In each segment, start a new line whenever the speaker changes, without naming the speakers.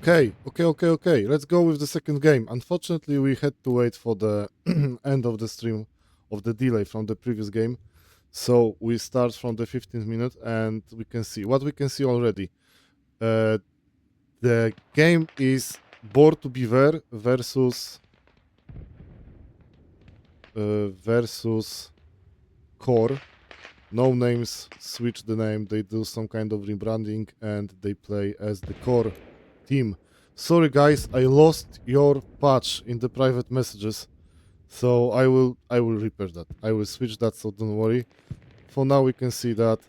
Okay. Let's go with the second game. Unfortunately, we had to wait for the end of the stream of the delay from the previous game. So we start from the 15th minute and we can see what we can see already. The game is Board to Beaver versus Core. No names switch the name. They do some kind of rebranding and they play as the Core team. Sorry guys, I lost your patch in the private messages. So I will repair that. I will switch that, so don't worry. For now we can see that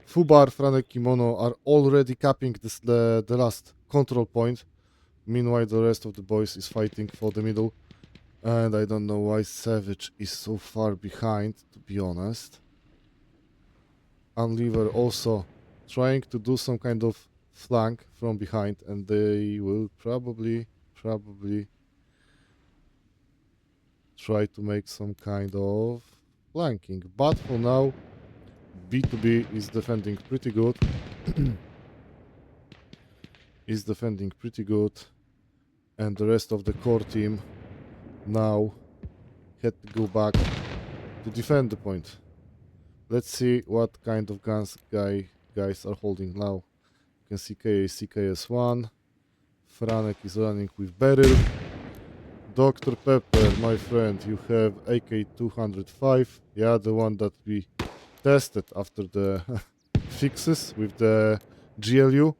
Fubar, Franek, Kimono are already capping the last control point. Meanwhile the rest of the boys is fighting for the middle. And I don't know why Savage is so far behind, to be honest. Unlever also trying to do some kind of flank from behind, and they will probably try to make some kind of flanking. But for now, B2B is defending pretty good. And the rest of the core team now had to go back to defend the point. Let's see what kind of guns guys are holding now. You can see KS1. Franek is running with Beryl. Dr. Pepper, my friend, you have AK-205. Yeah, the one that we tested after the fixes with the GLU.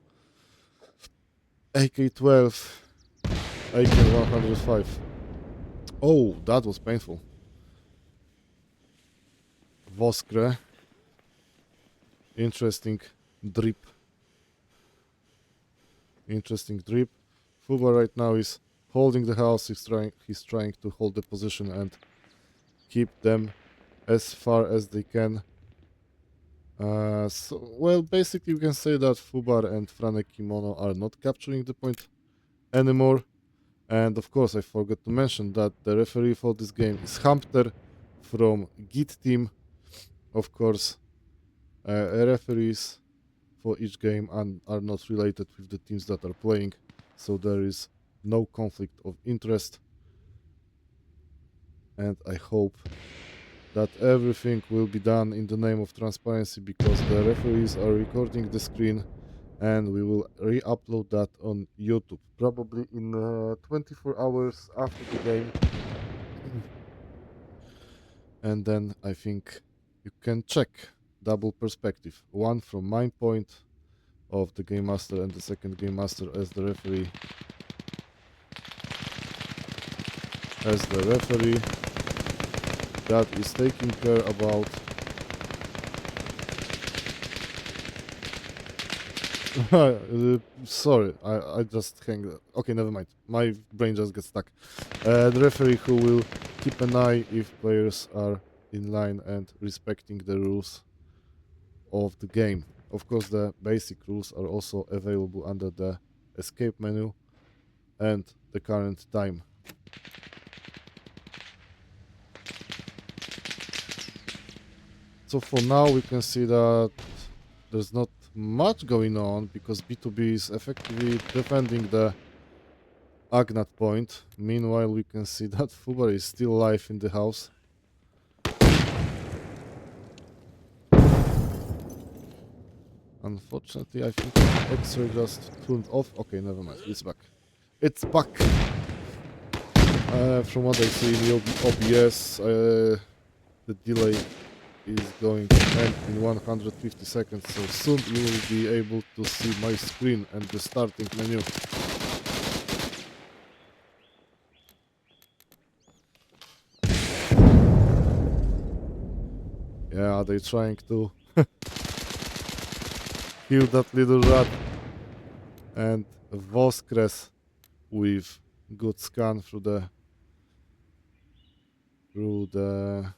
AK-12. AK-105. Oh, that was painful. Voskre. Interesting drip. Fuba right now is holding the house. He's trying to hold the position and keep them as far as they can. Well, basically you can say that Fubar and Franek Kimono are not capturing the point anymore. And of course I forgot to mention that the referee for this game is Hampter from Git team. Of course, referees for each game are not related with the teams that are playing, so there is no conflict of interest. And I hope that everything will be done in the name of transparency, because the referees are recording the screen and we will re-upload that on YouTube probably in 24 hours after the game. And then I think you can check double perspective, one from my point of the game master and the second game master as the referee that is taking care about sorry, I just hang. Okay, never mind. My brain just gets stuck. The referee who will keep an eye if players are in line and respecting the rules of the game. Of course, the basic rules are also available under the escape menu and the current time. So for now we can see that there's not much going on, because B2B is effectively defending the Agnat point. Meanwhile we can see that Fubar is still alive in the house. Unfortunately, I think X-ray just turned off. Okay, never mind. It's back. It's back! From what I see in the OBS, the delay is going to end in 150 seconds, so soon you will be able to see my screen and the starting menu. Yeah, they're trying to kill that little rat. And Voskres with good scan through the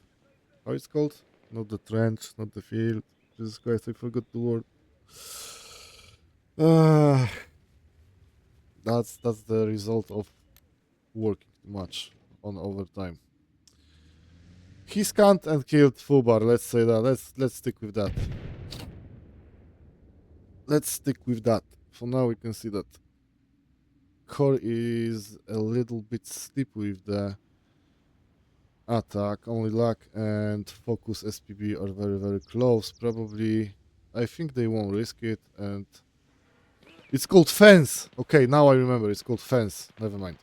how it's called? Not the trench, not the field. Jesus Christ, I forgot the word. That's the result of working too much on overtime. He scanned and killed Fubar, let's say that. Let's stick with that. Let's stick with that. For now we can see that Core is a little bit steep with the attack. Only luck and focus SPB are very, very close. Probably, I think they won't risk it. And it's called fence. Okay, now I remember. It's called fence. Never mind.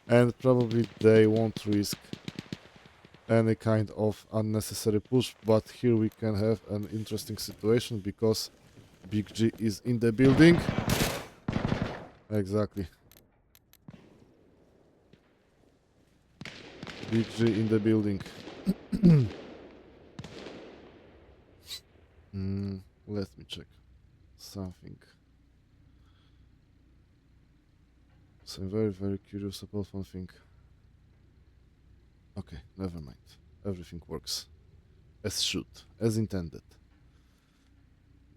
And probably they won't risk any kind of unnecessary push. But here we can have an interesting situation because Big G is in the building. Exactly. Big G in the building. Let me check something. So I'm very, very curious about one thing. Okay, never mind. Everything works as should, as intended.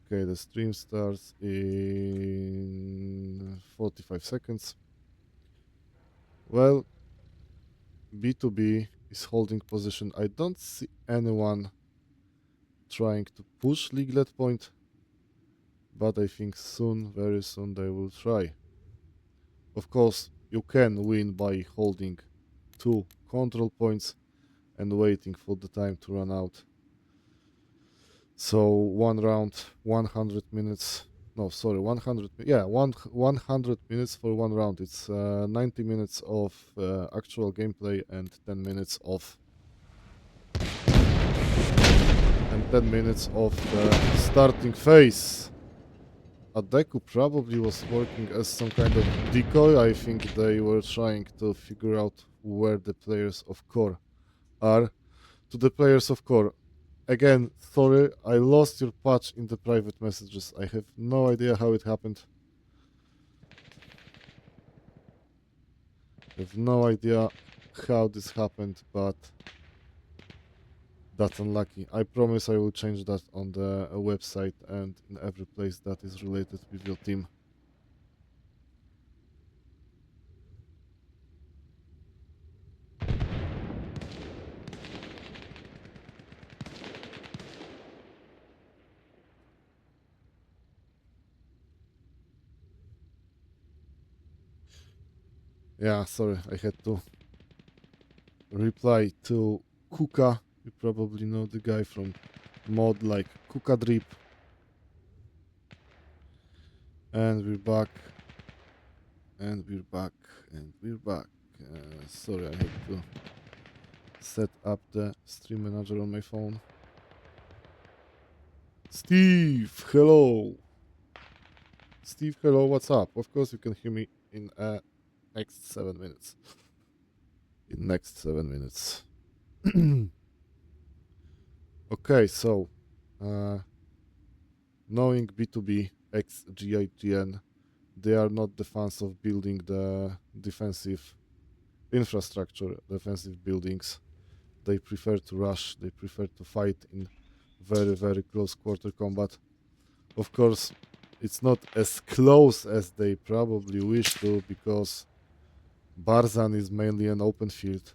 Okay, the stream starts in 45 seconds. Well, B2B is holding position. I don't see anyone trying to push leaguelet point, but I think soon, very soon, they will try. Of course, you can win by holding 2 control points and waiting for the time to run out. So 1 round, 100 minutes. No, sorry, 100. Yeah, 100 minutes for 1 round. It's 90 minutes of actual gameplay and 10 minutes of 10 minutes of the starting phase. Adeku probably was working as some kind of decoy. I think they were trying to figure out where the players of core are. To the players of core, again, sorry, I lost your patch in the private messages. I have no idea how it happened. I have no idea how this happened, but that's unlucky. I promise I will change that on the website and in every place that is related with your team. Yeah, sorry, I had to reply to Kuka. You probably know the guy from mod like Kuka Drip. And we're back. And we're back. And we're back. Sorry, I had to set up the stream manager on my phone. Steve, hello. Steve, hello, what's up? Of course you can hear me in next 7 minutes. In next 7 minutes. Okay, so knowing B2B ex GIGN, they are not the fans of building the defensive infrastructure, defensive buildings. They prefer to rush, they prefer to fight in very, very close quarter combat. Of course, it's not as close as they probably wish to because Barzan is mainly an open field.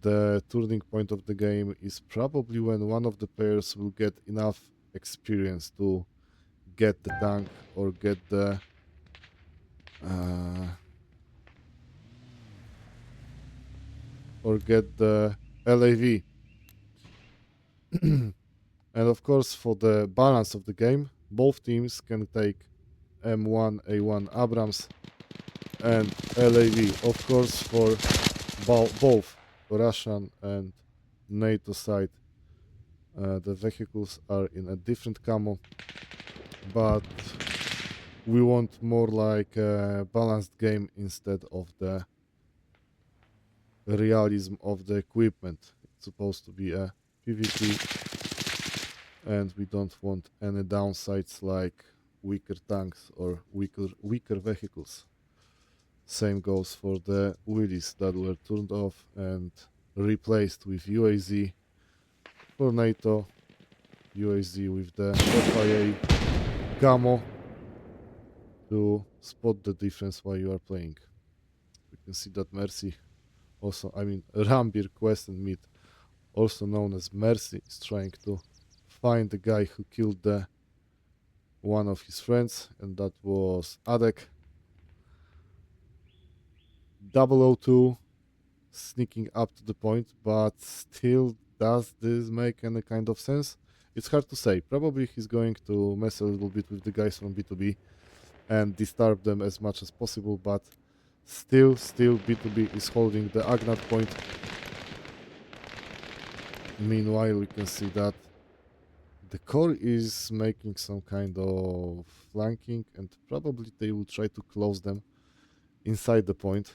The turning point of the game is probably when one of the players will get enough experience to get the tank or get the LAV. And of course, for the balance of the game, both teams can take M1, A1 Abrams and LAV. Of course, for both Russian and NATO side, the vehicles are in a different camo, but we want more like a balanced game instead of the realism of the equipment. It's supposed to be a PvP, and we don't want any downsides like weaker tanks or weaker vehicles. Same goes for the wheelies that were turned off and replaced with UAZ. For NATO, UAZ with the FIA camo to spot the difference while you are playing. We can see that Mercy also, I mean Rambir Quest and Meat, also known as Mercy, is trying to find the guy who killed one of his friends, and that was Adek. 002 sneaking up to the point, but still, does this make any kind of sense? It's hard to say. Probably he's going to mess a little bit with the guys from B2B and disturb them as much as possible, but still B2B is holding the Agnat point. Meanwhile, we can see that the core is making some kind of flanking, and probably they will try to close them inside the point.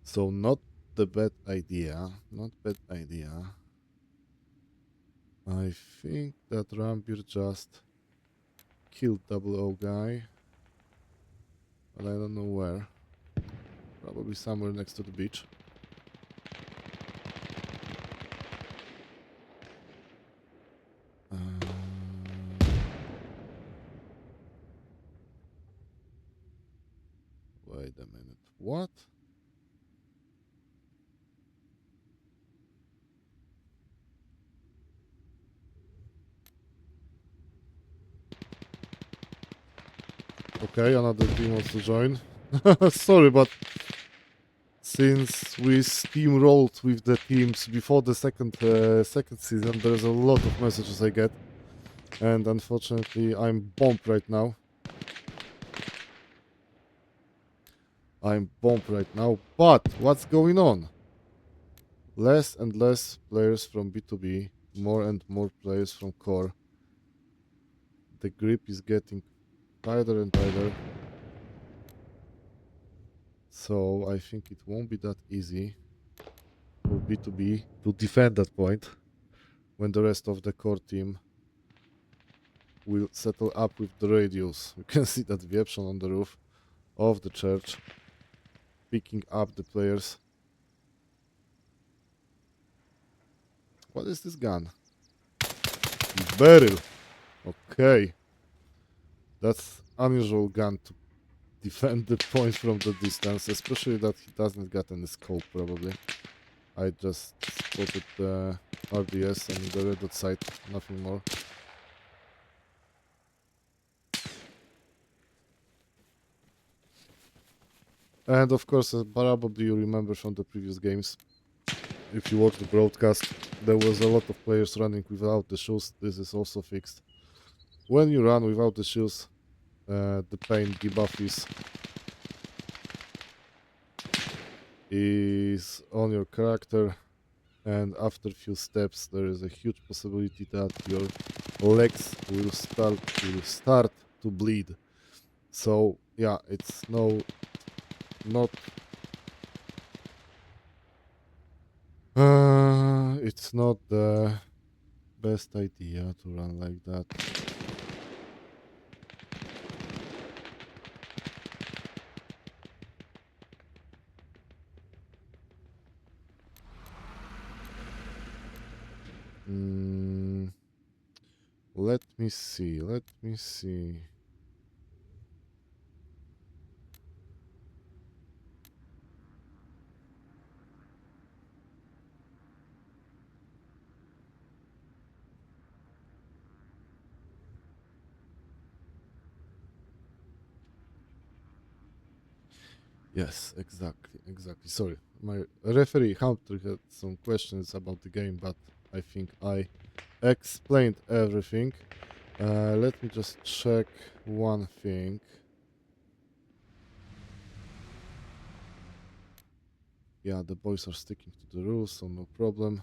So not the bad idea, not bad idea. I think that Rambir just killed 00 guy, but I don't know where. Probably somewhere next to the beach. Wait a minute. What? Okay, another team wants to join. Sorry, but since we steamrolled with the teams before the second season, there's a lot of messages I get, and unfortunately, I'm bombed right now. But what's going on? Less and less players from B2B, more and more players from core. The grip is getting tighter and tighter. So I think it won't be that easy for B2B to defend that point when the rest of the core team will settle up with the radios. You can see that Wieprzon on the roof of the church picking up the players. What is this gun? Beryl. Okay. That's unusual gun to defend the point from the distance, especially that he doesn't got any scope probably. I just spotted the RDS and the red dot sight, nothing more. And of course, probably you remember from the previous games, if you watch the broadcast, there was a lot of players running without the shoes. This is also fixed. When you run without the shoes, the pain debuff is on your character, and after a few steps there is a huge possibility that your legs will start to bleed. So yeah, it's not it's not the best idea to run like that. Let me see. Yes, exactly. Sorry, my referee Hunter had some questions about the game, but I think I explained everything. Let me just check one thing. Yeah, the boys are sticking to the rules, so no problem.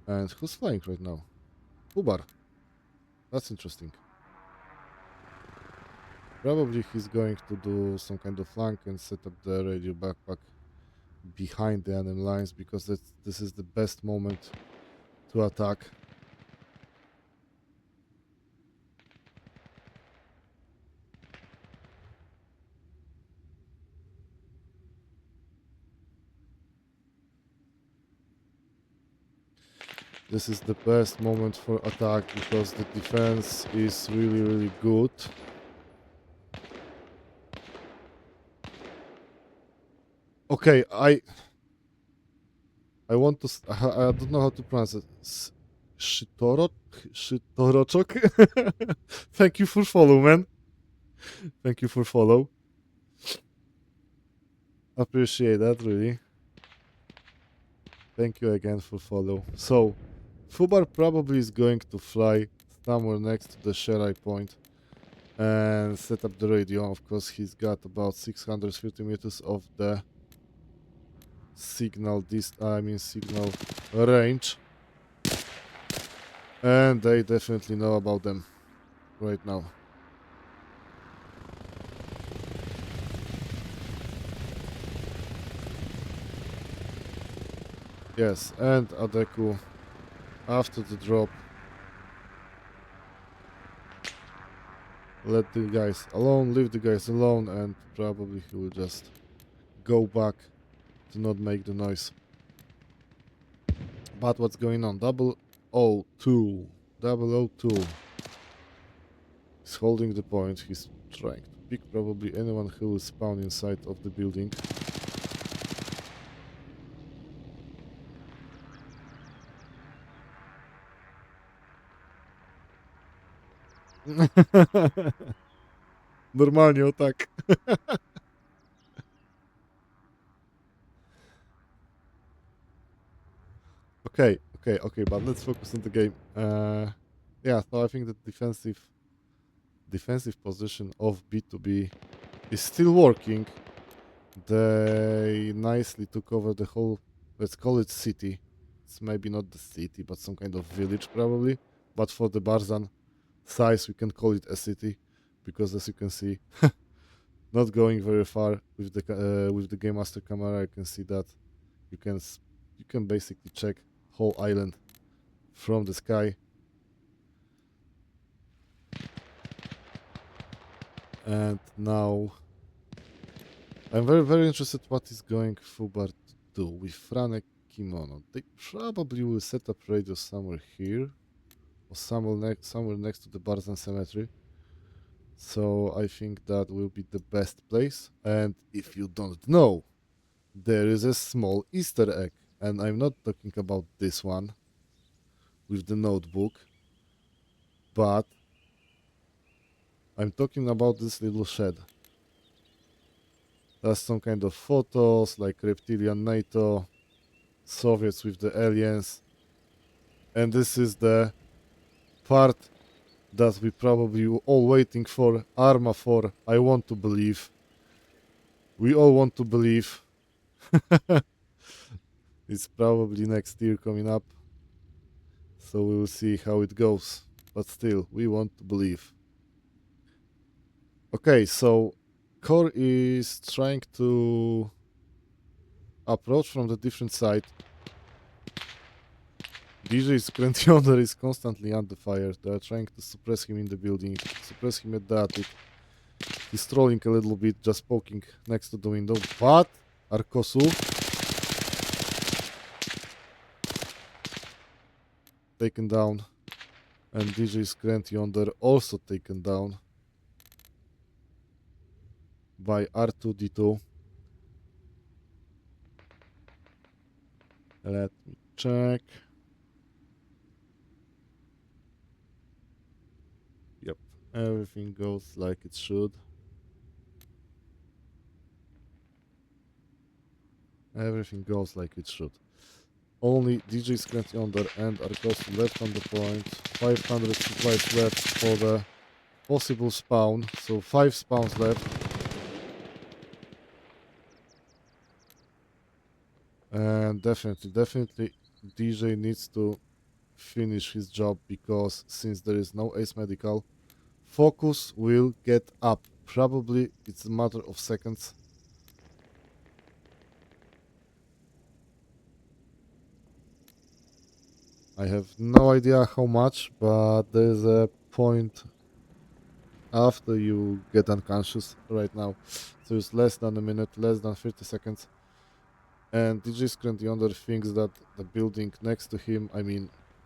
And who's flying right now? Ubar. That's interesting. Probably he's going to do some kind of flank and set up the radio backpack behind the enemy lines, because this is the best moment to attack. This is the best moment for attack because the defense is really good. Okay, I want to. I don't know how to pronounce it. Shitorochok. Thank you for follow, man. Thank you for follow. Appreciate that, really. Thank you again for follow. So, Fubar probably is going to fly somewhere next to the Sherai point and set up the radio. Of course, he's got about 650 meters of the signal signal range, and they definitely know about them right now. Yes, and Adeku after the drop let the guys alone, leave the guys alone, and probably he will just go back to not make the noise. But what's going on? 002. 002. He's holding the point. He's trying to pick probably anyone who will spawn inside of the building. Normalnie, o tak. Okay, but let's focus on the game. Yeah, so I think the defensive position of B2B is still working. They nicely took over the whole, let's call it city. It's maybe not the city, but some kind of village probably. But for the Barzan size, we can call it a city, because as you can see, not going very far with the Game Master camera. You can see that you can basically check whole island from the sky. And now I'm very interested what is going Fubar to do with Franek Kimono. They probably will set up radio somewhere here or somewhere next to the Barzan Cemetery. So I think that will be the best place. And if you don't know, there is a small Easter egg. And I'm not talking about this one with the notebook, but I'm talking about this little shed. There's some kind of photos like reptilian NATO, Soviets with the aliens, and this is the part that we probably all waiting for, Arma 4. I want to believe. We all want to believe. It's probably next year coming up, so we will see how it goes, but still, we want to believe. Okay, so Core is trying to approach from the different side. DJ's Grandianer is constantly under fire. They are trying to suppress him in the building, suppress him at the attic. He's trolling a little bit, just poking next to the window. But Arkosu taken down, and DJ's Grandianer also taken down by R2D2. Let me check. Yep, everything goes like it should. Everything goes like it should. Only DJ Scratch Yonder and Arkosu left on the point. 500 supplies left for the possible spawn. So 5 spawns left. And definitely DJ needs to finish his job, because since there is no ace medical, focus will get up. Probably it's a matter of seconds. I have no idea how much, but there's a point after you get unconscious right now. So it's less than a minute, less than 30 seconds. And DJ Scrant Yonder thinks that the building next to him,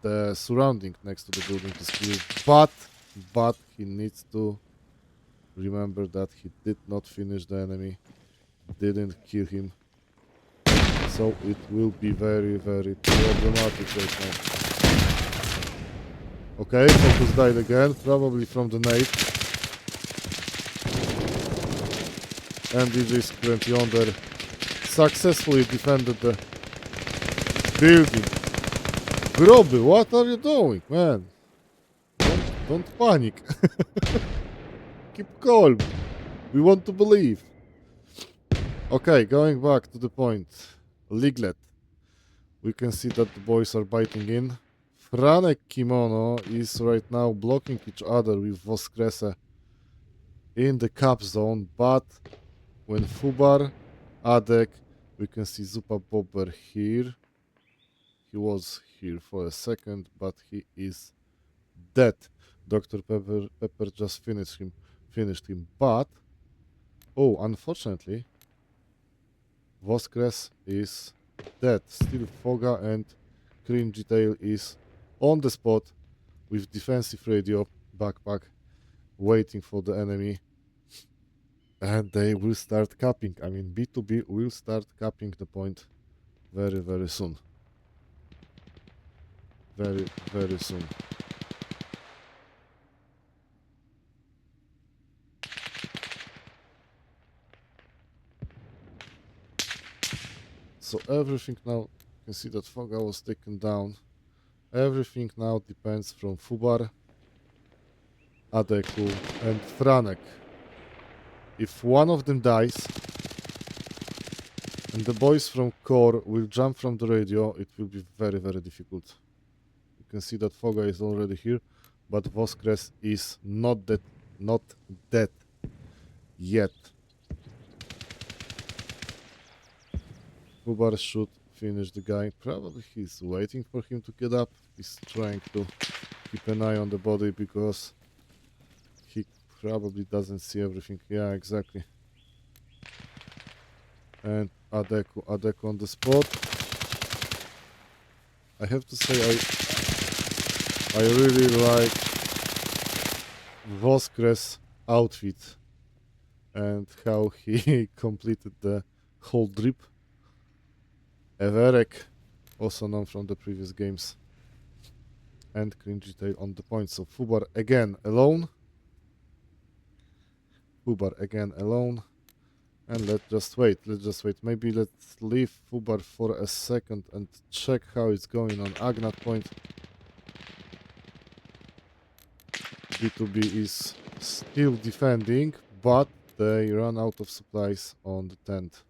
the surrounding next to the building is clear. But he needs to remember that he did not finish the enemy, didn't kill him. So it will be very problematic right now. Okay, focus died again, probably from the nade. And DJ's currently yonder successfully defended the building. Groby, what are you doing, man? Don't panic. Keep calm. We want to believe. Okay, going back to the point. Liglet. We can see that the boys are biting in. Franek Kimono is right now blocking each other with Voskrese in the cap zone, but when Fubar, Adek, we can see Zupa Bobber here. He was here for a second, but he is dead. Dr. Pepper just finished him, but oh, unfortunately, Voskres is dead. Still Foga and Cringy Tail is on the spot with defensive radio backpack waiting for the enemy. And they will start capping. I mean, B2B will start capping the point very, very soon. Very, very soon. So everything now, you can see that Foga was taken down. Everything now depends from Fubar, Adeku and Franek. If one of them dies, and the boys from Core will jump from the radio, it will be very, very difficult. You can see that Foga is already here, but Voskres is not dead yet. Fubar should finish the guy. Probably he's waiting for him to get up. He's trying to keep an eye on the body because he probably doesn't see everything. Yeah, exactly. And Adeku on the spot. I have to say I really like Voskres' outfit and how he completed the whole drip. Everek, also known from the previous games. And Cringy Tail on the point. So Fubar again alone. And let's just wait. Maybe let's leave Fubar for a second and check how it's going on Agnat point. B2B is still defending, but they run out of supplies on the tent.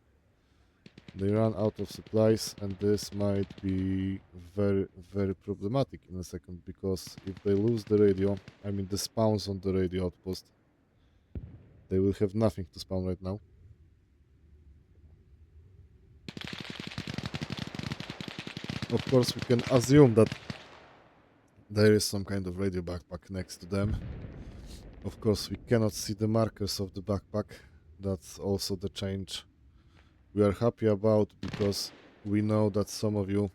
They run out of supplies, and this might be very, very problematic in a second, because if they lose the radio, I mean the spawns on the radio outpost, they will have nothing to spawn right now. Of course, we can assume that there is some kind of radio backpack next to them. Of course, we cannot see the markers of the backpack. That's also the change we are happy about, because we know that some of you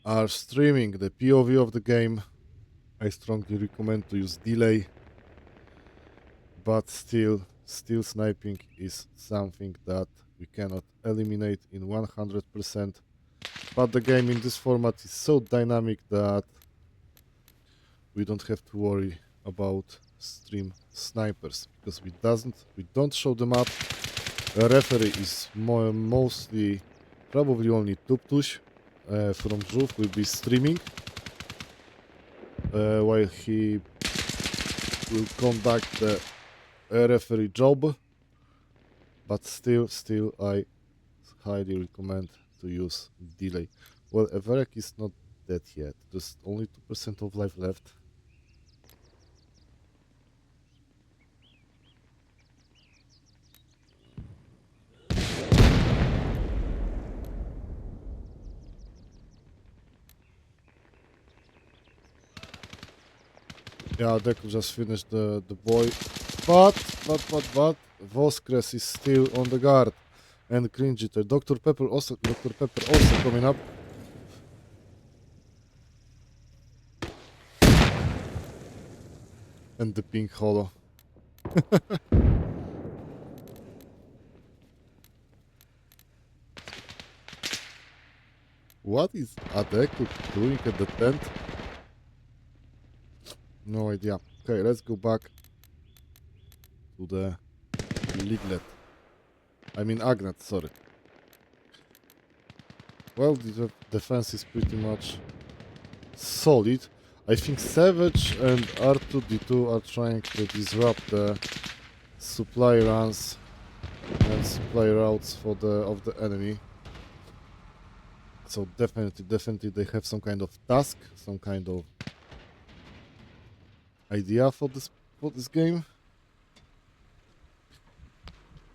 are streaming the POV of the game. I strongly recommend to use delay, but still sniping is something that we cannot eliminate in 100%. But the game in this format is so dynamic that we don't have to worry about stream snipers, because we don't show them up. The referee is mostly, probably only Tuptush from Żółw will be streaming while he will conduct the referee job. But still I highly recommend to use delay. Well, Everek is not dead yet. There's only 2% of life left. Yeah, Deku just finished the boy. But Voskres is still on the guard. And Cringy Tail. Dr. Pepper also coming up. And the pink holo. What is Adeku doing at the tent? No idea. Okay, let's go back to the Liglet. I mean Agnet, sorry. Well, the defense is pretty much solid. I think Savage and R2D2 are trying to disrupt the supply runs and supply routes for of the enemy. So definitely they have some kind of task, some kind of idea for this game.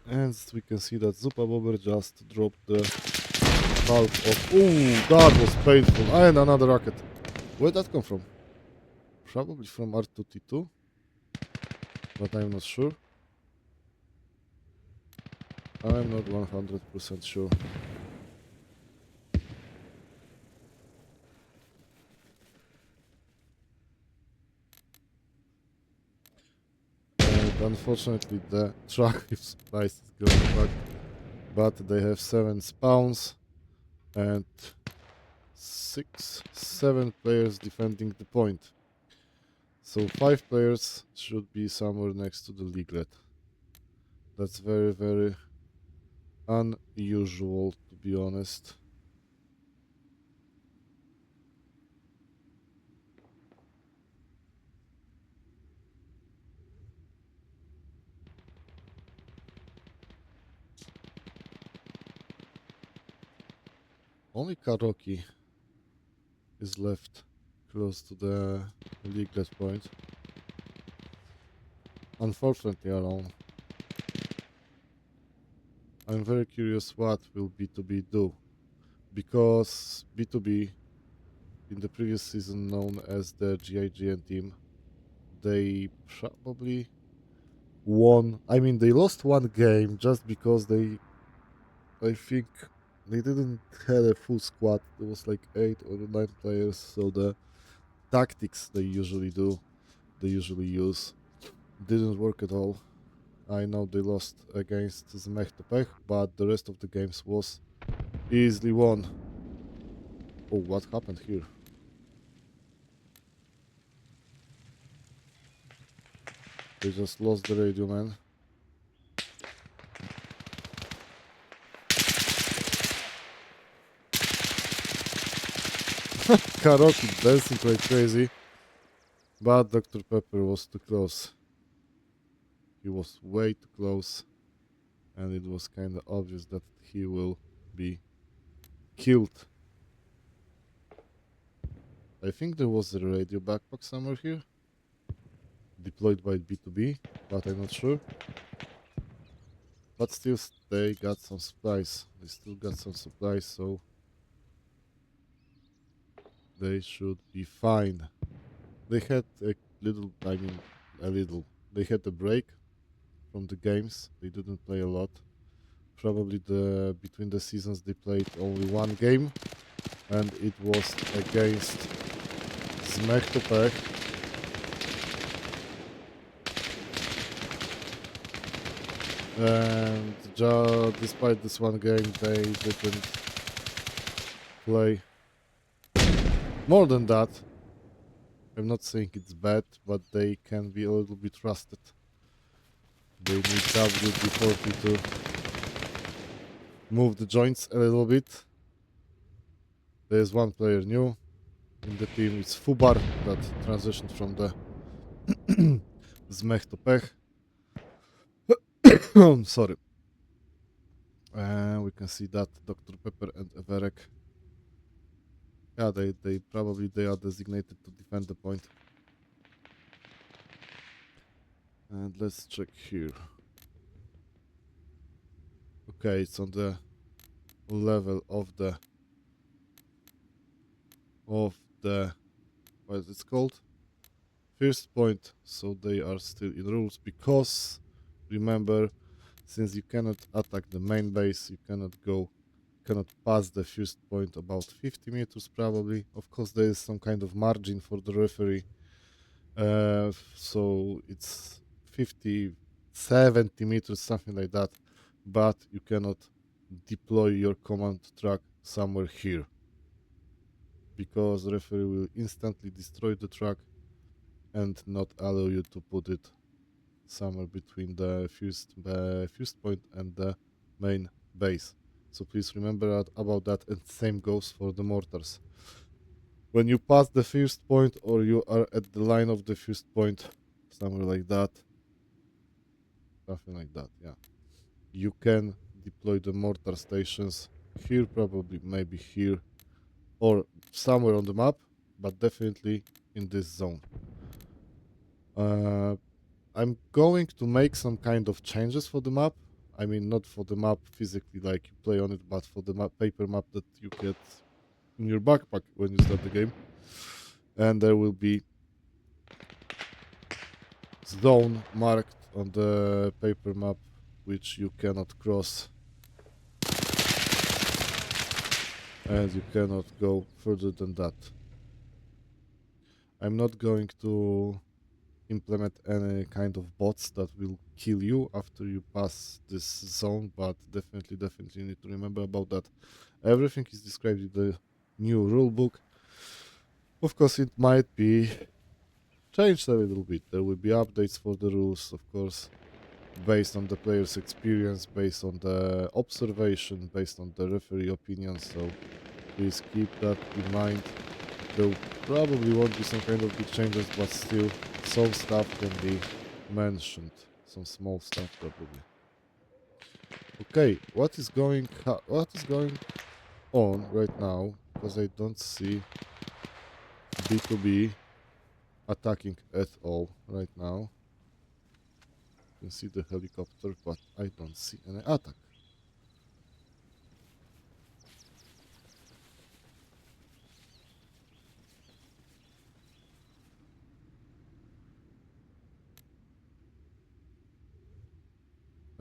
And we can see that Zupa Bobber just dropped the bulk of... Ooh, that was painful. And another rocket. Where'd that come from? Probably from R2T2, but I'm not sure. I'm not 100% sure. And unfortunately the truck with supplies is going back, but they have 7 spawns and 7 players defending the point. So 5 players should be somewhere next to the leaglet. That's very unusual, to be honest. Only Karoki is left close to the leaglet point. Unfortunately alone. I'm very curious what will B2B do, because B2B, in the previous season known as the GIGN team, they probably won. I mean, they lost one game just because I think they didn't have a full squad. There was like 8 or 9 players, so the tactics they usually use, didn't work at all. I know they lost against Zmechtopech, but the rest of the games was easily won. Oh, what happened here? They just lost the radio, man. Karaoke dancing like crazy. But Dr. Pepper was too close. He was way too close. And it was kinda obvious that he will be killed. I think there was a radio backpack somewhere here. Deployed by B2B, but I'm not sure. But still, they got some supplies. They still got some supplies, so they should be fine. They had a little, I mean, a little. They had a break from the games. They didn't play a lot. Probably between the seasons they played only one game, and it was against Zmechtopech. And despite this one game, they didn't play more than that. I'm not saying it's bad, but they can be a little bit rusted. They need WD-40 to move the joints a little bit. There's one player new in the team. It's Fubar that transitioned from the Zmechtopech. Sorry. We can see that Dr. Pepper and Everek. Yeah, they are designated to defend the point. And let's check here. Okay, it's on the level of the what is it called? First point, so they are still in rules, because remember, since you cannot attack the main base, you cannot pass the first point about 50 meters probably. Of course, there is some kind of margin for the referee, so it's 50, 70 meters, something like that, but you cannot deploy your command truck somewhere here, because the referee will instantly destroy the truck and not allow you to put it somewhere between the fused point and the main base. So please remember about that, and same goes for the mortars. When you pass the fused point or you are at the line of the fused point, somewhere like that, something like that, yeah, you can deploy the mortar stations here, probably maybe here, or somewhere on the map, but definitely in this zone. I'm going to make some kind of changes for the map. I mean, not for the map physically, like you play on it, but for the paper map that you get in your backpack when you start the game. And there will be zone marked on the paper map which you cannot cross, and you cannot go further than that. I'm not going to implement any kind of bots that will kill you after you pass this zone, but definitely need to remember about that. Everything is described in the new rulebook. Of course, it might be changed a little bit. There will be updates for the rules, of course, based on the player's experience, based on the observation, based on the referee opinion. So please keep that in mind. There probably won't be some kind of big changes, but still some stuff can be mentioned. Some small stuff probably. Okay, what is going on right now? Because I don't see B2B attacking at all right now. You can see the helicopter, but I don't see any attack.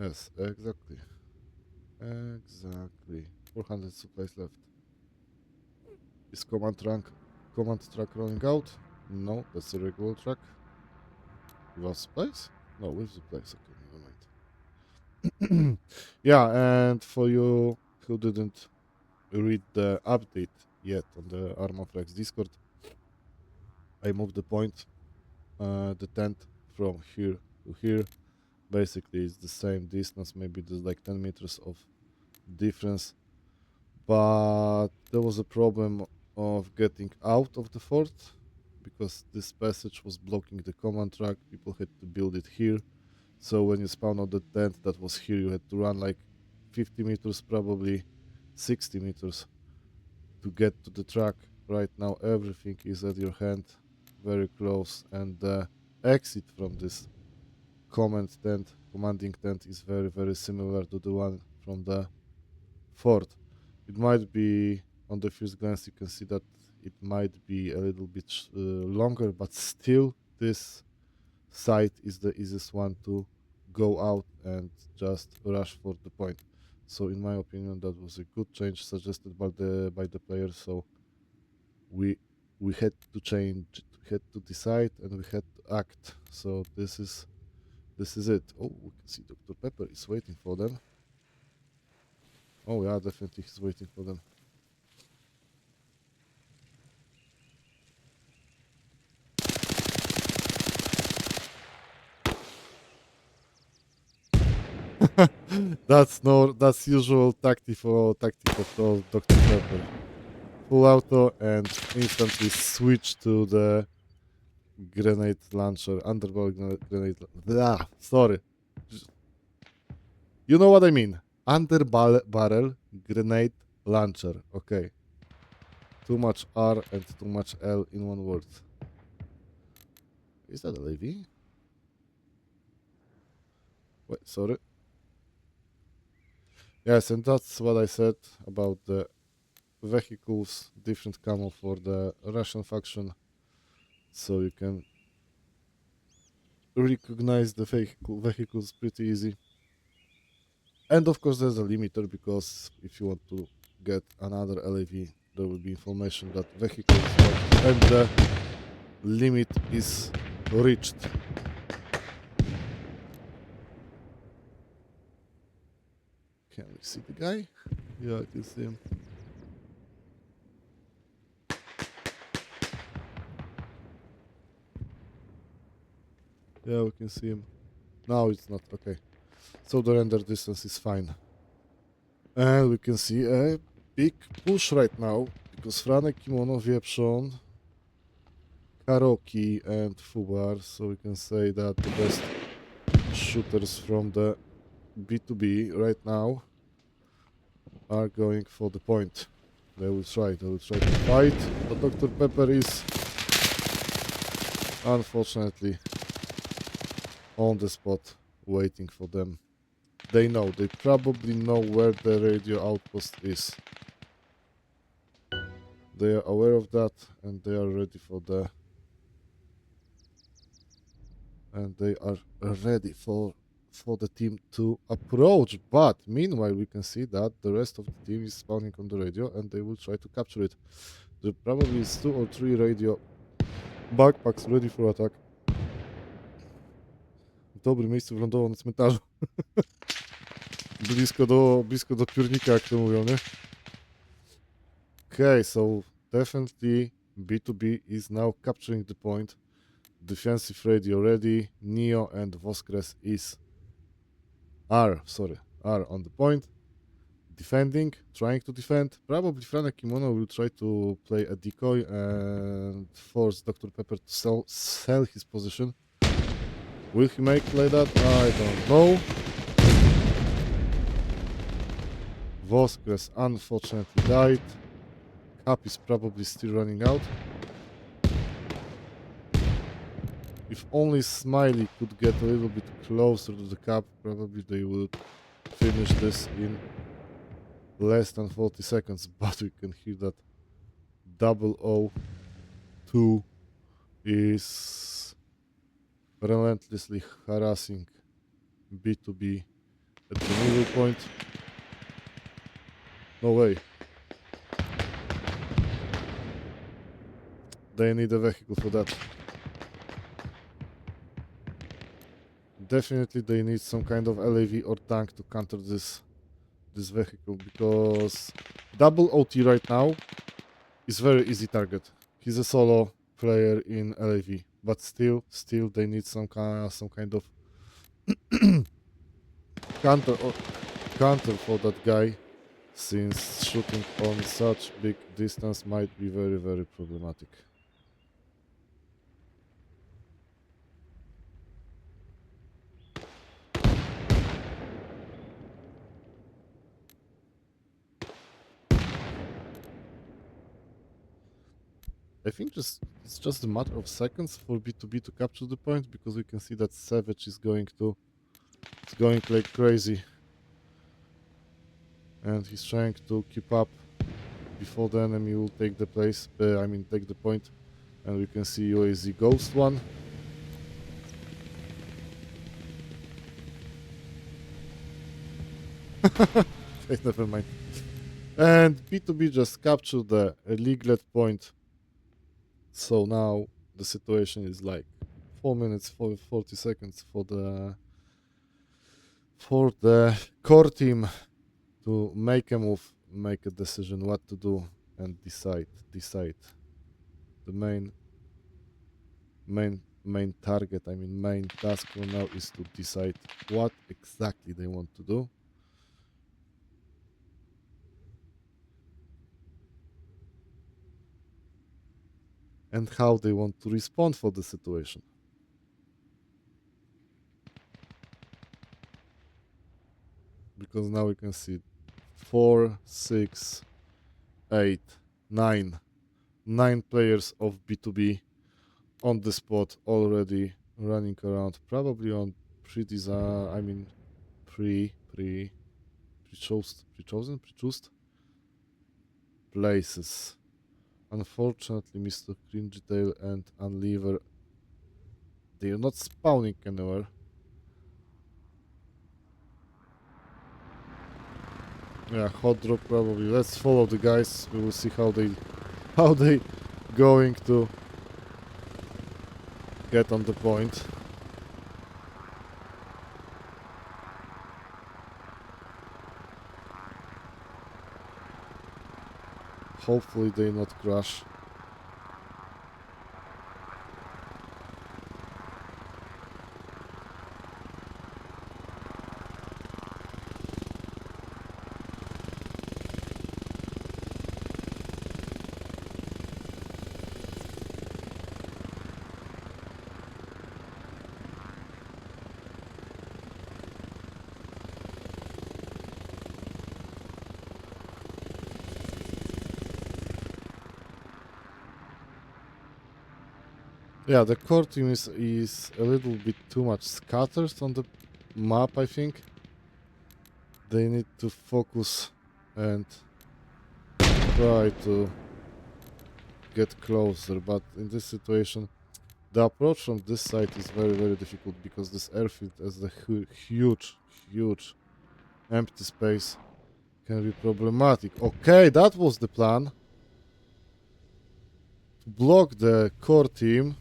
Yes, exactly. Exactly. 400 supplies left. Is command track running out? No, that's a regular track. Without supplies? No, with supplies. Okay, never mind. Yeah, and for you who didn't read the update yet on the Armaflex Discord, I moved the point, the tent from here to here. Basically, it's the same distance. Maybe there's like 10 meters of difference, but there was a problem of getting out of the fort because this passage was blocking the command track. People had to build it here. So when you spawn out the tent that was here, you had to run like 50 meters, probably 60 meters to get to the track. Right now, everything is at your hand, very close, and the exit from this commanding tent is very similar to the one from the fort. It might be, on the first glance, you can see that it might be a little bit longer, but still, this site is the easiest one to go out and just rush for the point. So, in my opinion, that was a good change suggested by the players. So, we we had to change, we had to decide, and we had to act. So this is it. Oh, we can see Dr. Pepper is waiting for them. Oh yeah, definitely he's waiting for them. That's usual tactic of Dr. Pepper. Full auto and instantly switch to the grenade launcher, underbarrel grenade. Blah, sorry. You know what I mean. Underbarrel grenade launcher. Okay. Too much R and too much L in one word. Is that a levy? Wait, sorry. Yes, and that's what I said about the vehicles, different camo for the Russian faction, so you can recognize the vehicles pretty easy. And of course, there's a limiter because if you want to get another LAV, there will be information that vehicle is locked and the limit is reached. Can we see the guy? Yeah, I can see him. Yeah, we can see him. Now it's not. Okay. So the render distance is fine. And we can see a big push right now because Franek, Kimono, Wieprzon, Karoki and Fubar, so we can say that the best shooters from the B2B right now are going for the point. They will try to fight, but Dr. Pepper is unfortunately on the spot waiting for them. They probably know where the radio outpost is. They are aware of that and they are ready for the the team to approach. But meanwhile we can see that the rest of the team is spawning on the radio and they will try to capture it. There probably is 2 or 3 radio backpacks ready for attack. W dobrym miejscu wylądował na cmentarzu. blisko do piórnika, jak to mówią, nie? Okay, so definitely B2B is now capturing the point. Defensive radio ready. Neo and Voskres are on the point. Defending, trying to defend. Probably Franek Kimono will try to play a decoy and force Dr. Pepper to sell his position. Will he make like that? I don't know. Voskres unfortunately died. Cap is probably still running out. If only Smiley could get a little bit closer to the cap, probably they would finish this in less than 40 seconds, but we can hear that 002 is relentlessly harassing B2B at the middle point. No way. They need a vehicle for that. Definitely they need some kind of LAV or tank to counter this vehicle, because double OT right now is very easy target. He's a solo player in LAV, but still they need some kind of counter for that guy, since shooting on such big distance might be very, very problematic. I think it's just a matter of seconds for B2B to capture the point, because we can see that Savage is going like crazy. And he's trying to keep up before the enemy will take the place, take the point. And we can see UAZ Ghost one. Never mind. And B2B just captured the Leaglet point. So now the situation is like 4 minutes 40 seconds for the core team to make a move, make a decision what to do, and decide. The main target, main task for now is to decide what exactly they want to do. And how they want to respond for the situation. Because now we can see 4, 6, 8, 9 players of B2B on the spot already running around, probably on pre-chosen places. Unfortunately, Mr. Cringy Tail and Unlever, they are not spawning anywhere. Yeah, hot drop probably. Let's follow the guys. We will see how they going to get on the point. Hopefully they not crash. Yeah, the core team is a little bit too much scattered on the map, I think. They need to focus and try to get closer, but in this situation, the approach from this side is very, very difficult because this airfield has a huge empty space can be problematic. Okay, that was the plan. To block the core team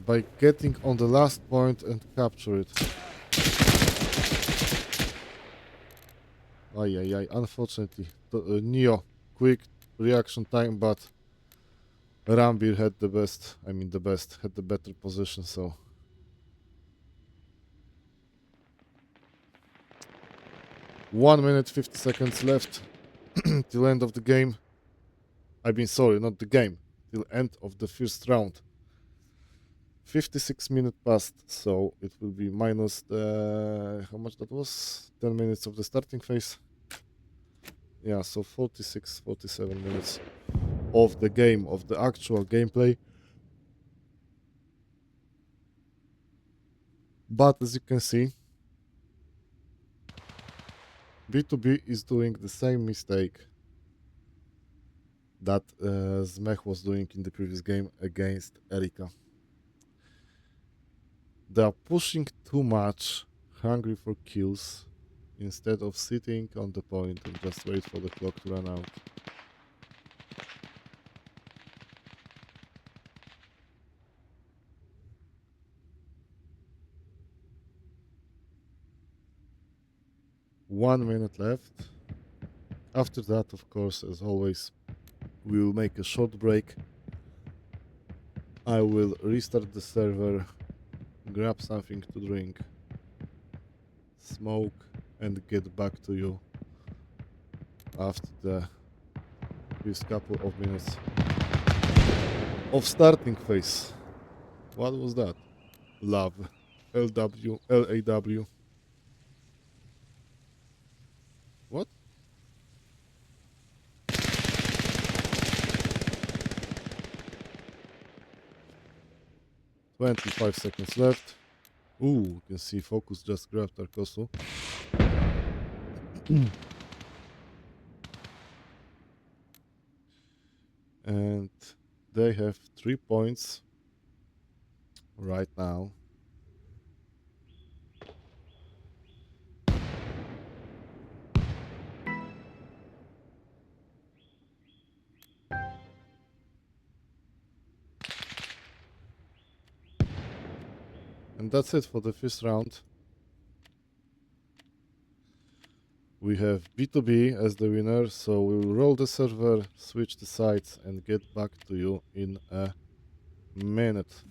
by getting on the last point and capture it. Ay, unfortunately, Neo, quick reaction time, but Rambir had the best, had the better position, so. 1 minute 50 seconds left till end of the game. Sorry, not the game, till end of the first round. 56 minutes passed, so it will be minus the, how much that was? 10 minutes of the starting phase. Yeah, so 46, 47 minutes of the game, of the actual gameplay. But as you can see, B2B is doing the same mistake that Zmech was doing in the previous game against Erika. They are pushing too much, hungry for kills, instead of sitting on the point and just wait for the clock to run out. One minute left. After that, of course, as always, we will make a short break. I will restart the server, grab something to drink, smoke, and get back to you after the first couple of minutes of starting phase. What was that? Love. LW, LAW. What? 25 seconds left. Ooh, you can see Focus just grabbed Tarkosu. And they have 3 points right now. And that's it for the first round. We have B2B as the winner, so we will roll the server, switch the sides, and get back to you in a minute.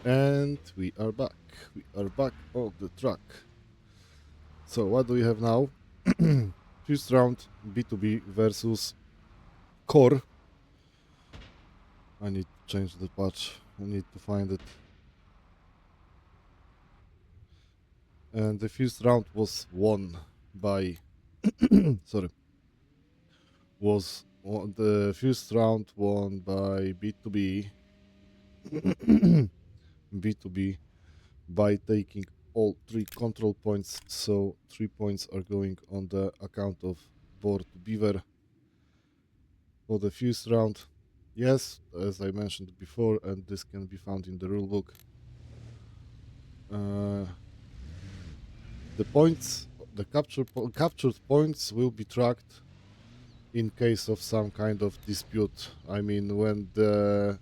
And we are back. We are back on the track. So what do we have now? First round, B2B versus Core. I need to change the patch. I need to find it. And the first round was won by... sorry. The first round won by B2B. B2B by taking all 3 control points, so 3 points are going on the account of board Beaver for the first round. Yes, as I mentioned before, and this can be found in the rulebook. The points, the captured points will be tracked in case of some kind of dispute. I mean, when the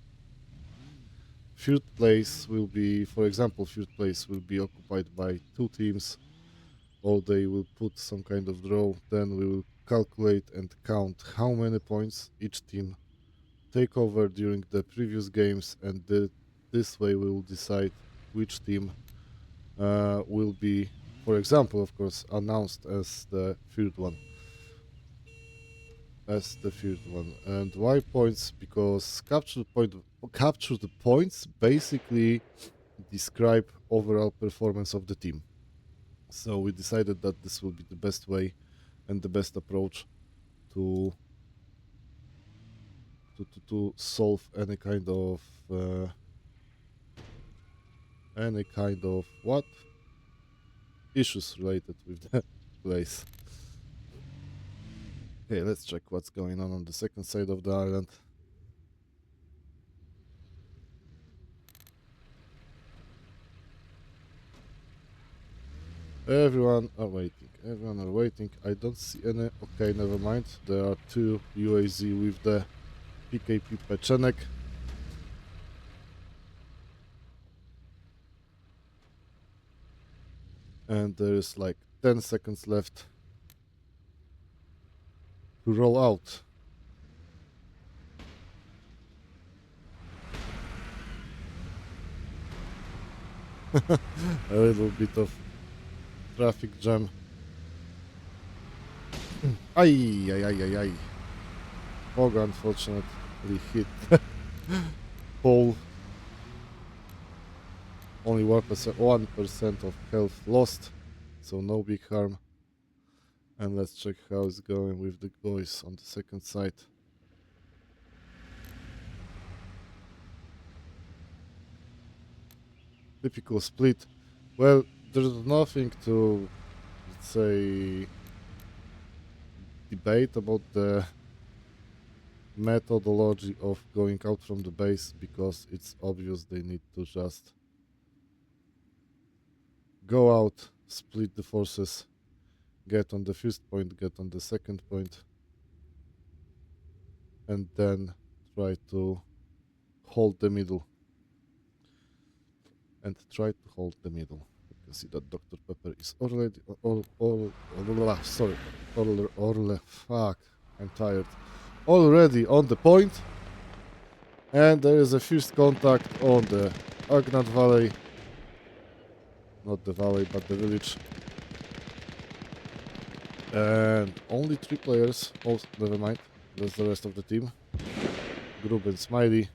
third place will be, for example, third place will be occupied by 2 teams, or they will put some kind of draw, then we will calculate and count how many points each team take over during the previous games, and this way we will decide which team will be, for example, of course, announced as the third one. And why points? Because captured points basically describe overall performance of the team. So we decided that this will be the best way and the best approach to solve any kind of what issues related with the place. Okay, let's check what's going on the second side of the island. Everyone are waiting. I don't see any. Okay, never mind. There are 2 UAZ with the PKP Peczenek. And there is like 10 seconds left to roll out. A little bit of traffic jam. Ay. Fog unfortunately hit pole. Only 1% of health lost, so no big harm. And let's check how it's going with the boys on the second side. Typical split. Well, there's nothing to, let's say, debate about the methodology of going out from the base, because it's obvious they need to just go out, split the forces, get on the first point, get on the second point, and then try to hold the middle. You can see that Dr. Pepper is already I'm tired. Already on the point. And there is a first contact on the Agnat Valley. Not the valley, but the village. And only 3 players. Oh, never mind. That's the rest of the team. Grub and Smiley.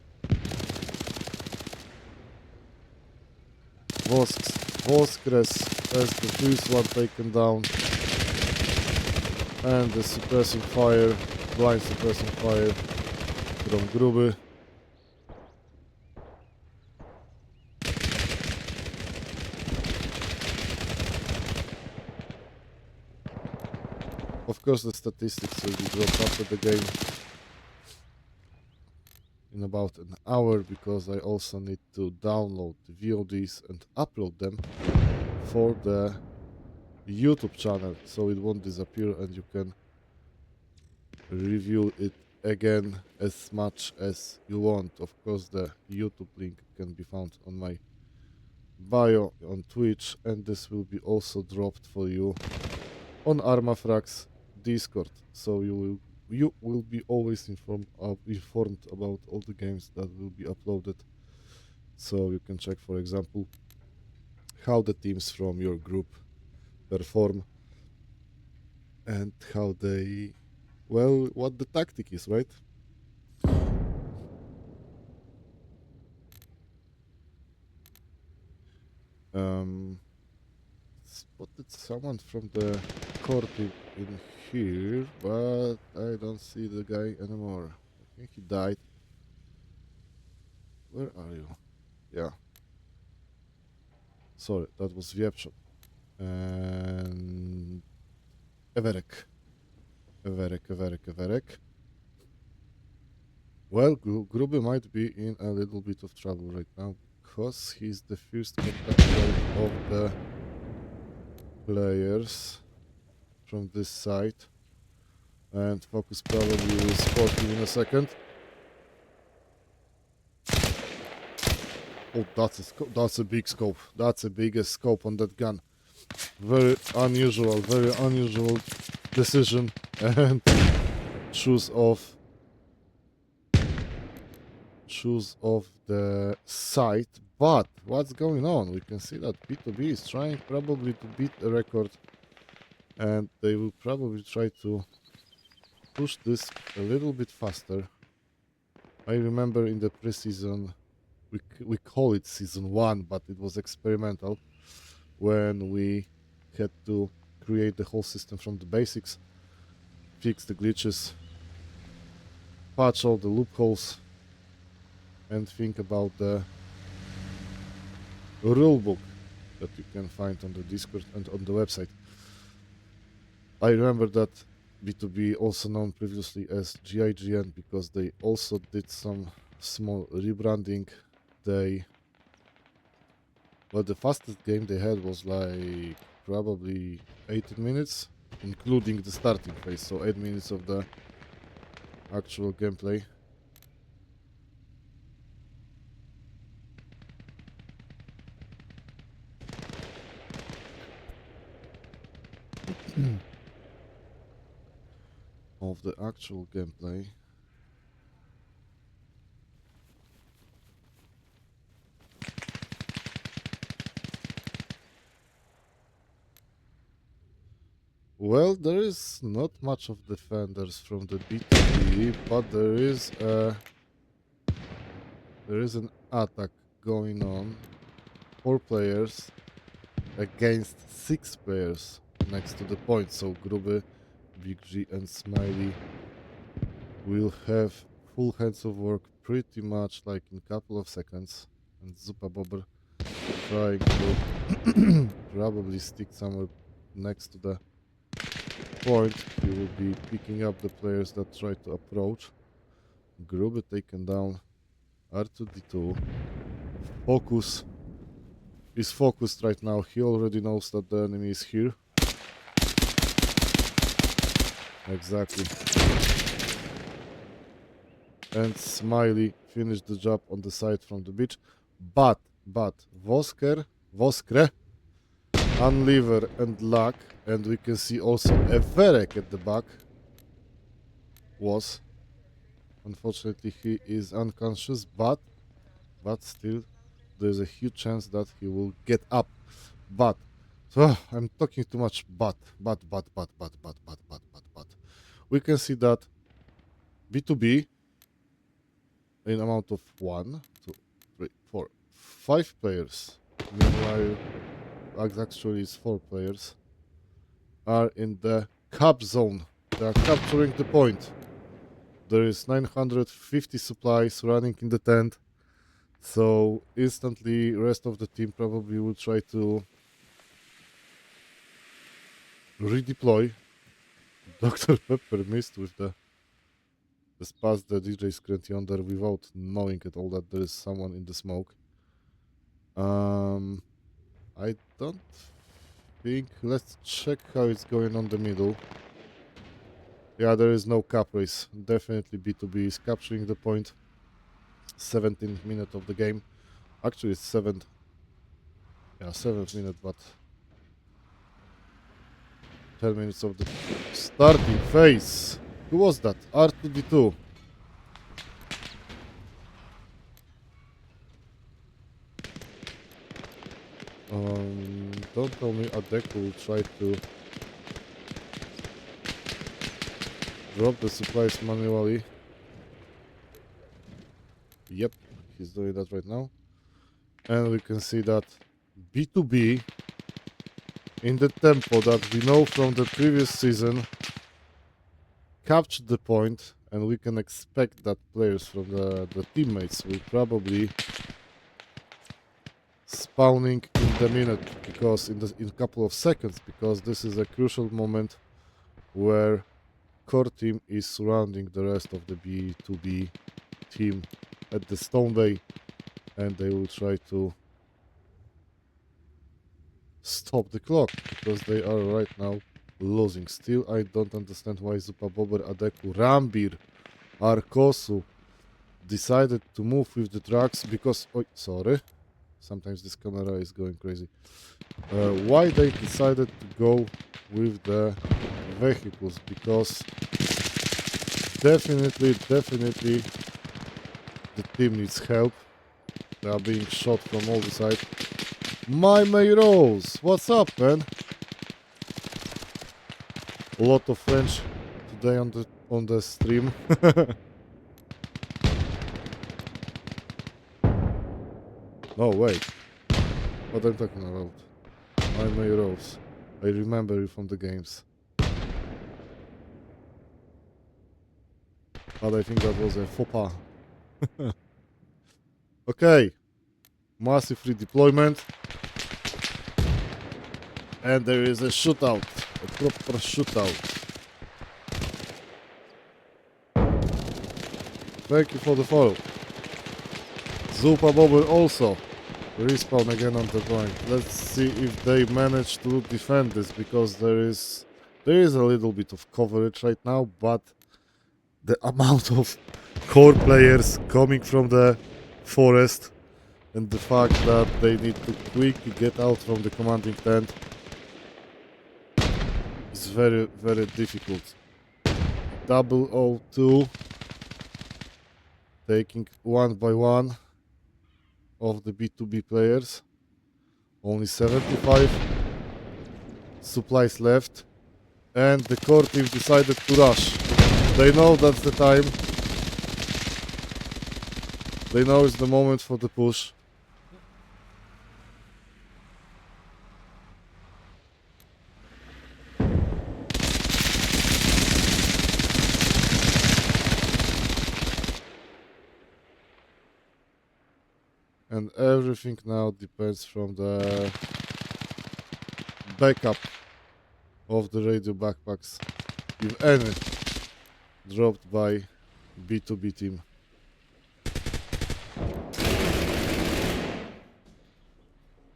Voskres as the first one taken down. And the suppressing fire, blind suppressing fire from Gruby. Of course, the statistics will be dropped after the game in about an hour, because I also need to download the VODs and upload them for the YouTube channel, so it won't disappear and you can review it again as much as you want. Of course, the YouTube link can be found on my bio on Twitch, and this will be also dropped for you on Armafrag's Discord, so you will be always informed about all the games that will be uploaded So you can check, for example, how the teams from your group perform and how they, well, what the tactic is, right? Spotted someone from the core team in here, but I don't see the guy anymore. I think he died. Where are you? Yeah. Sorry, that was Wieprzok. And Everek. Everek. Well, Gruby might be in a little bit of trouble right now because he's the first contact of the players from this side. And Focus probably will spot him in a second. Oh, that's a big scope. That's the biggest scope on that gun. Very unusual decision and choose of the site. But what's going on? We can see that B2B is trying probably to beat a record, and they will probably try to push this a little bit faster. I remember in the preseason, we call it season 1, but it was experimental, when we had to create the whole system from the basics, fix the glitches, patch all the loopholes, and think about the rulebook that you can find on the Discord and on the website. I remember that B2B, also known previously as GIGN, because they also did some small rebranding. Well, the fastest game they had was like probably 18 minutes, including the starting phase, so 8 minutes of the actual gameplay. Of the actual gameplay. Well, there is not much of defenders from the B2B, but there is an attack going on. 4 players against 6 players next to the point. So Gruby, Big G and Smiley will have full hands of work pretty much like in a couple of seconds. And Zupa Bobber trying to probably stick somewhere next to the point. He will be picking up the players that try to approach. Gruby taken down. R2D2. Focus is focused right now. He already knows that the enemy is here. Exactly. And Smiley finished the job on the side from the beach. But Voskre, Unlever and Luck, and we can see also Everek at the back. Unfortunately, he is unconscious, but still, there's a huge chance that he will get up. But, so I'm talking too much. But. We can see that B2B in amount of 1, 2, 3, 4, 5 players. Meanwhile, actually, it's 4 players are in the cap zone. They are capturing the point. There is 950 supplies running in the tent. So instantly, rest of the team probably will try to redeploy. Dr. Pepper missed with the past the DJ screen yonder without knowing at all that there is someone in the smoke. I don't think. Let's check how it's going on the middle. Yeah, there is no cap race. Definitely B2B is capturing the point. 17th minute of the game. Actually, it's 7th. Yeah, 7th minute, but 10 minutes of the starting phase. Who was that? R2D2. Don't tell me Adek will try to drop the supplies manually. Yep, he's doing that right now. And we can see that B2B in the tempo that we know from the previous season captured the point, and we can expect that players from the teammates will probably spawning in the minute, because in a couple of seconds, because this is a crucial moment where core team is surrounding the rest of the B2B team at the Stone Bay, and they will try to stop the clock, because they are right now losing. Still, I don't understand why Zupa Bober, Adeku, Rambir, Arkosu decided to move with the trucks, because... Oh, sorry. Sometimes this camera is going crazy. Why they decided to go with the vehicles? Because definitely the team needs help. They are being shot from all the sides. My Rose, what's up, man? A lot of French today on the stream. No, wait. What I'm talking about? My Rose. I remember you from the games. But I think that was a faux pas. Okay. Massive redeployment. And there is a shootout. A proper shootout. Thank you for the follow. Zupa Bobber also respawn again on the point. Let's see if they manage to defend this, because there is a little bit of coverage right now, but the amount of core players coming from the forest and the fact that they need to quickly get out from the commanding tent is very, very difficult. 002 taking one by one of the B2B players. Only 75 supplies left, and the core team decided to rush. They know that's the time. They know it's the moment for the push. And everything now depends from the backup of the radio backpacks, if any, dropped by B2B team.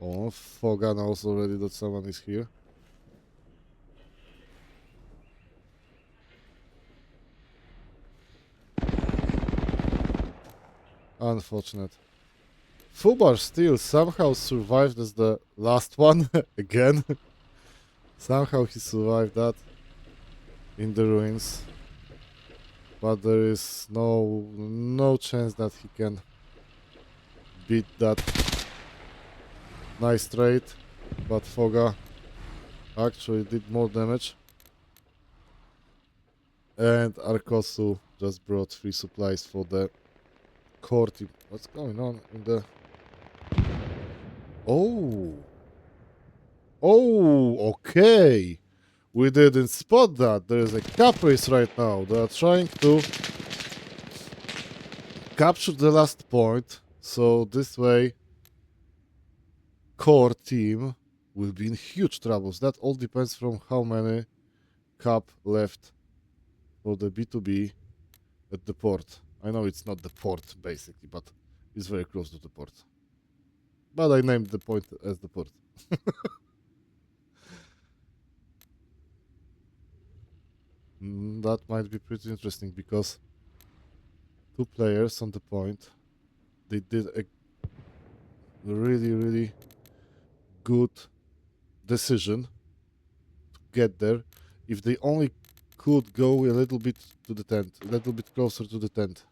Oh, Fogan also ready that someone is here. Unfortunate. Fubar still somehow survived as the last one again. Somehow he survived that in the ruins. But there is no chance that he can beat that nice trade. But Foga actually did more damage. And Arkosu just brought 3 supplies for the core team. What's going on in the... Oh! Oh, okay! We didn't spot that. There is a cap race right now. They are trying to capture the last point. So this way, core team will be in huge troubles. That all depends from how many cap left for the B2B at the port. I know it's not the port, basically, but it's very close to the port. But I named the point as the port. That might be pretty interesting, because 2 players on the point, they did a really good decision to get there. If they only could go a little bit to the tent, a little bit closer to the tent,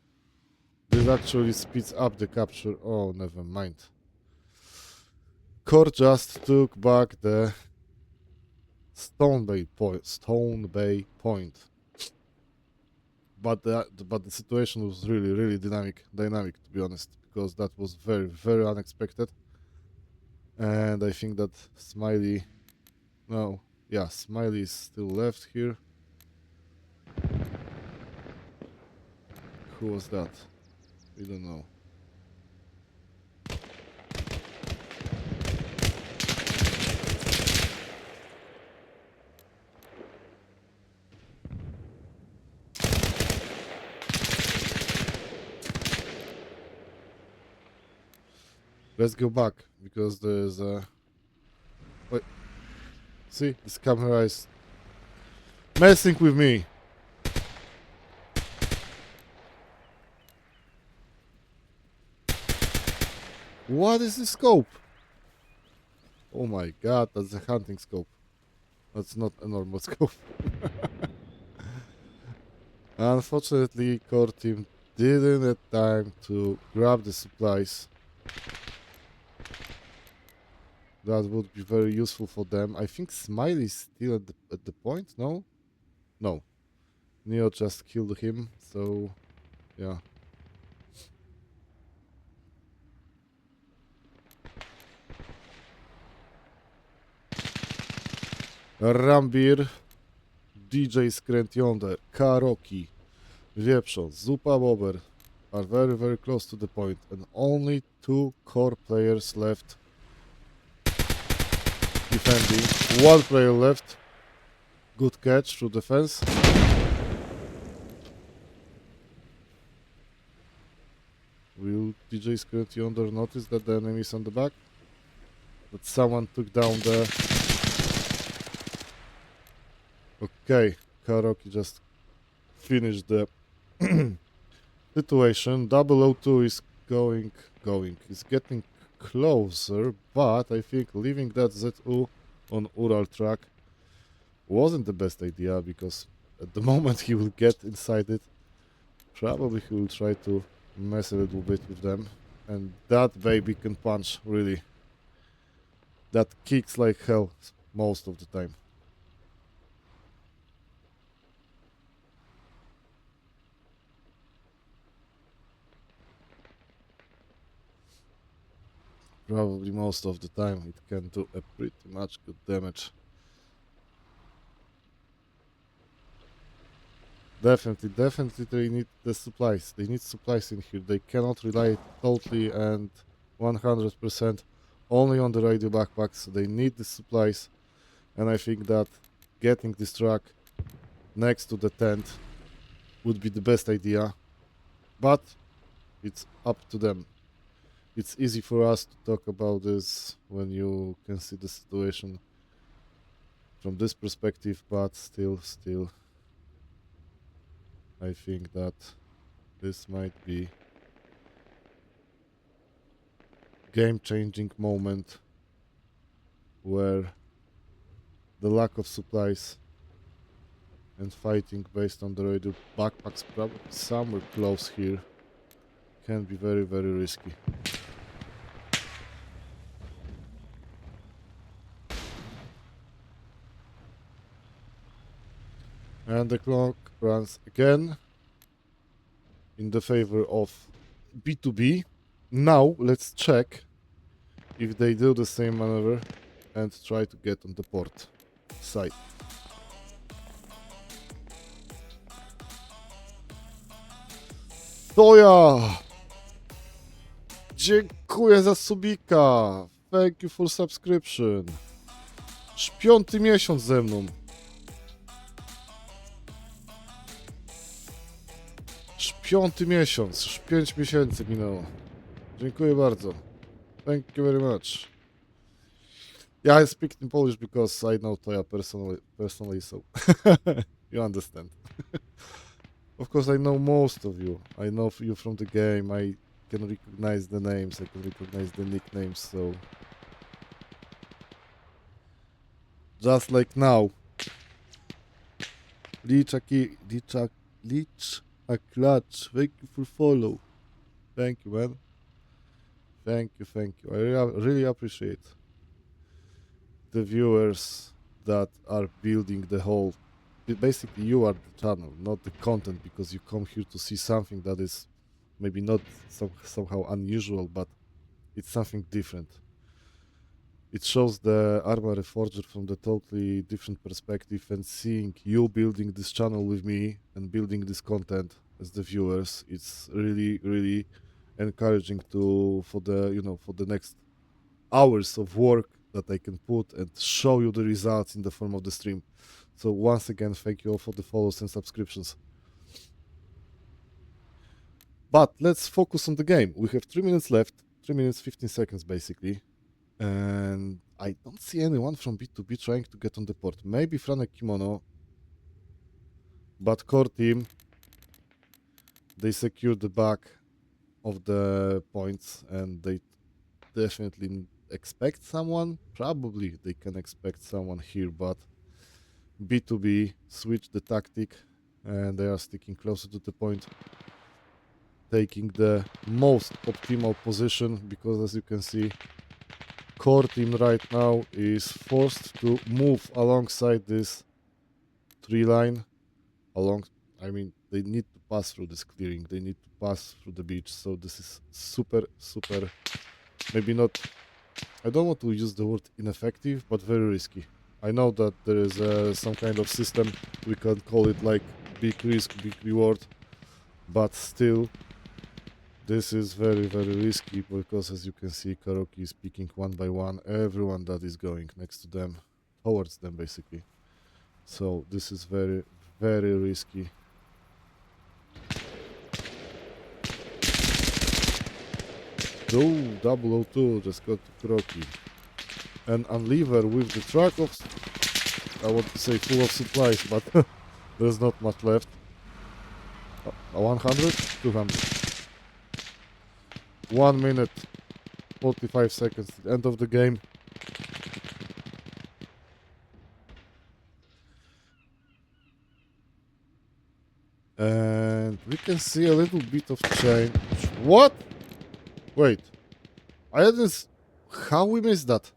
this actually speeds up the capture. Oh, never mind. Core just took back the Stone Bay Point. But the situation was really dynamic to be honest, because that was very unexpected. And I think that Smiley, no, yeah, Smiley is still left here. Who was that? We don't know. Let's go back, because there's a... Wait. See? This camera is messing with me. What is this scope? Oh my god, that's a hunting scope. That's not a normal scope. Unfortunately, core team didn't have time to grab the supplies. That would be very useful for them. I think Smiley is still at the point, no? No. Neo just killed him, so yeah. Rambir, DJ Skręt Yonder, Karoki, Wieprzo, Zupa Bober are very close to the point, and only 2 core players left defending. 1 player left. Good catch through defense. Will DJ Skręt Yonder notice that the enemy is on the back? That someone took down the... Okay, Karoki just finished the situation. 002 is going. He's getting closer, but I think leaving that ZU on Ural track wasn't the best idea, because at the moment he will get inside it, probably he will try to mess a little bit with them. And that baby can punch, really. That kicks like hell most of the time. Probably most of the time it can do a pretty much good damage. Definitely they need the supplies. They need supplies in here. They cannot rely totally and 100% only on the radio backpacks. So they need the supplies. And I think that getting this truck next to the tent would be the best idea. But it's up to them. It's easy for us to talk about this when you can see the situation from this perspective, but still, I think that this might be game-changing moment where the lack of supplies and fighting based on the radio backpacks probably somewhere close here can be very risky. And the clock runs again in the favor of B2B. Now let's check if they do the same maneuver and try to get on the port side. To ja! Dziękuję za subika! Thank you for subscription. Już 5. miesiąc ze mną. Już 5. miesiąc, już 5 miesięcy minęło. Dziękuję bardzo. Thank you very much. Yeah, I speak in Polish because I know Toya personally, so you understand. Of course, I know most of you. I know you from the game. I can recognize the names. I can recognize the nicknames. So just like now, Licz a clutch. Thank you for follow. Thank you, man. Thank you. I really appreciate. the viewers that are building the whole. Basically, you are the channel, not the content, because you come here to see something that is maybe not somehow unusual, but it's something different. It shows the Arma Reforger from the totally different perspective, and seeing you building this channel with me and building this content as the viewers, it's really, really encouraging to for the for the next hours of work that I can put and show you the results in the form of the stream. So once again, thank you all for the follows and subscriptions. But let's focus on the game. We have 3 minutes left, 3 minutes 15 seconds basically. And I don't see anyone from B2B trying to get on the port. Maybe Franek Kimono, but core team, they secured the back of the points and they definitely expect someone. Probably they can expect someone here, but B2B switch the tactic and they are sticking closer to the point, taking the most optimal position, because as you can see, core team right now is forced to move alongside this tree line. I mean, they need to pass through this clearing, they need to pass through the beach, so this is super, maybe not, I don't want to use the word ineffective, but very risky. I know that there is some kind of system, we can call it like big risk, big reward, but still, this is very, very risky, because as you can see, Karoki is picking one by one everyone that is going next to them, towards them basically. So this is very, very risky. Oh, 002 just got to Karoki. And Unlever with the truck of, I want to say full of supplies, but there's not much left. 100? 200. 1 minute, 45 seconds, end of the game. And we can see a little bit of change. What? Wait. I didn't... How we missed that?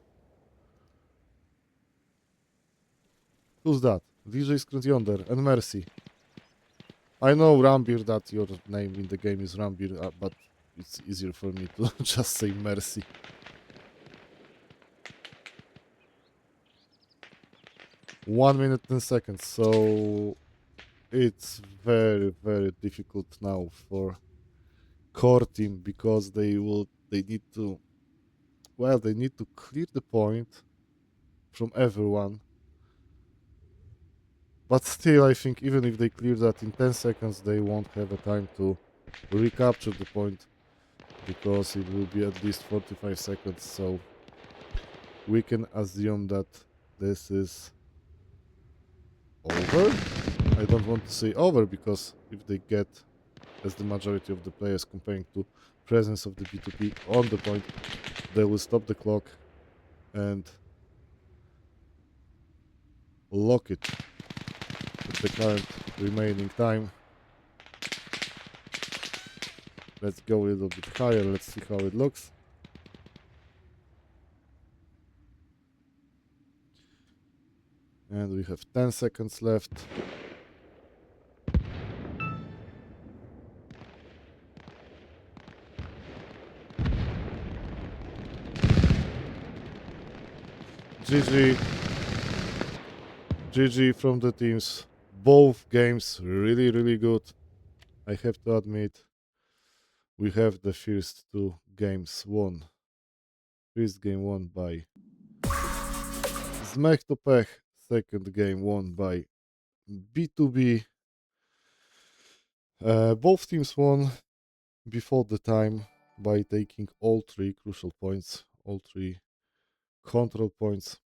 Who's that? DJ Scrut Yonder and Mercy. I know, Rambir, that your name in the game is Rambir, but it's easier for me to just say Mercy. One minute 10 seconds, so it's very, very difficult now for core team, because they need to, well, they need to clear the point from everyone. But still, I think even if they clear that in 10 seconds, they won't have a time to recapture the point, because it will be at least 45 seconds, so we can assume that this is over. I don't want to say over, because if they get, as the majority of the players comparing to presence of the B2P on the point, they will stop the clock and lock it at the current remaining time. Let's go a little bit higher, let's see how it looks. And we have 10 seconds left. GG. GG from the teams. Both games really, really good. I have to admit, we have the first two games won. First game won by Zmech to Pech. Second game won by B2B. Both teams won before the time by taking all three crucial points, all three control points.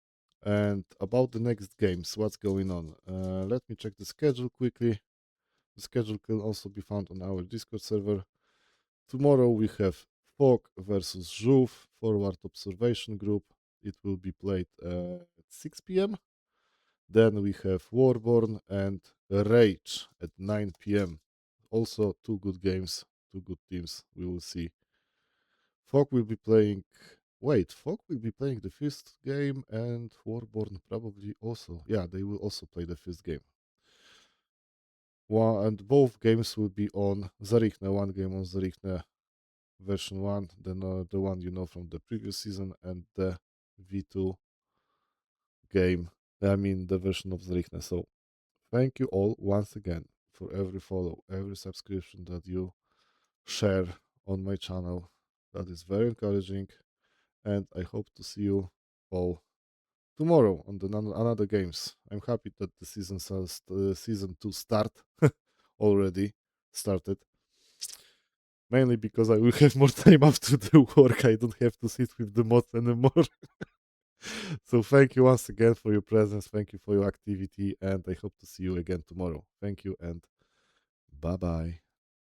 And about the next games, what's going on? Let me check the schedule quickly. The schedule can also be found on our Discord server. Tomorrow we have Fog versus Żółw Forward Observation Group. It will be played at 6 p.m. Then we have Warborn and Rage at 9 p.m. Also two good games, two good teams. We will see. Fog will be playing Wait, Folk will be playing the first game, and Warborn probably also. Yeah, they will also play the first game. And both games will be on Zarichne. One game on Zarichne version 1, then the one you know from the previous season, and the V2 game. I mean, the version of Zarichne. So, thank you all once again for every follow, every subscription that you share on my channel. That is very encouraging, and I hope to see you all tomorrow on the another games. I'm happy that the season 2 start already started. Mainly because I will have more time after the work. I don't have to sit with the mods anymore. So thank you once again for your presence. Thank you for your activity, and I hope to see you again tomorrow. Thank you, and bye bye.